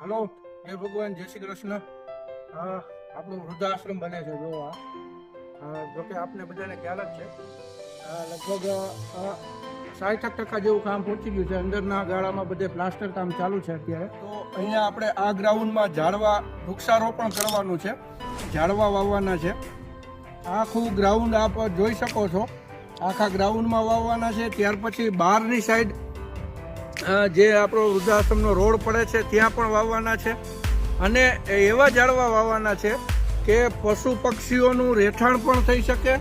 Hello, જય ભગવાન, જય શ્રી કૃષ્ણ. આપણું વૃદ્ધાશ્રમ બને છે. જો જોકે આપને બધાને ખ્યાલ જ છે. લગભગ 60% જેવું કામ પહોંચી ગયું છે. અંદરના ગાળામાં બધે પ્લાસ્ટર કામ ચાલુ છે અત્યારે. તો અહીંયા આપણે આ ગ્રાઉન્ડમાં ઝાડવા વૃક્ષારોપણ કરવાનું છે, ઝાડવા વાવવાના છે. આખું ગ્રાઉન્ડ આપ જોઈ શકો છો, આખા ગ્રાઉન્ડમાં વાવવાના છે. ત્યાર પછી બહારની સાઈડ જે આપણો વૃદ્ધાશ્રમનો રોડ પડે છે ત્યાં પણ વાવવાના છે. અને એવા ઝાડવા વાવવાના છે કે પશુ પક્ષીઓનું રહેઠાણ પણ થઈ શકે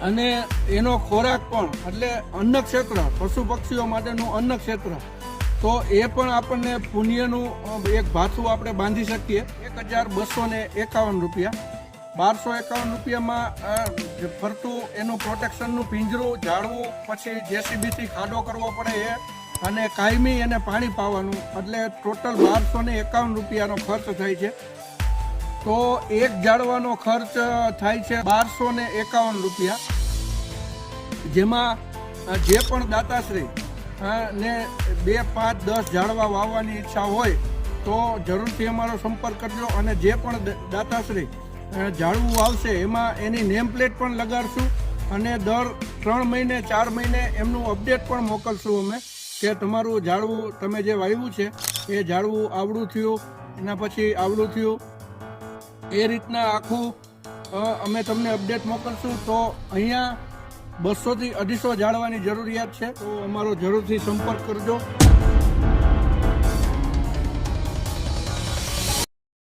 અને એનો ખોરાક પણ, એટલે અન્ન ક્ષેત્ર, પશુ પક્ષીઓ માટેનું અન્ન ક્ષેત્ર. તો એ પણ આપણને પુણ્યનું એક ભાથું આપણે બાંધી શકીએ. 1251 રૂપિયા, 1251 રૂપિયામાં ફરતું એનું પ્રોટેક્શનનું પિંજરું, ઝાડવું, પછી જેસીબીથી ખાડો કરવો પડે એ, અને કાયમી એને પાણી પાવાનું, એટલે ટોટલ 1251 રૂપિયાનો ખર્ચ થાય છે. તો એક ઝાડવાનો ખર્ચ થાય છે 1251 રૂપિયા. જેમાં જે પણ દાતાશ્રી ને 2, 5, 10 ઝાડવા વાવવાની ઈચ્છા હોય તો જરૂરથી અમારો સંપર્ક કરજો. અને જે પણ દાતાશ્રી ઝાડવું વાવશે એમાં એની નેમ પ્લેટ પણ લગાડશું અને દર 3 મહિને 4 મહિને એમનું અપડેટ પણ મોકલશું અમે, કે તમારું ઝાડવું તમે જે વાવ્યું છે એ ઝાડવું આવડું થયું, એના પછી આવડું થયું, એ રીતના આખું અમે તમને અપડેટ મોકલશું. તો અહીંયા 200 થી 250 ઝાડવાની જરૂરિયાત છે. તો અમારો જરૂરથી સંપર્ક કરજો.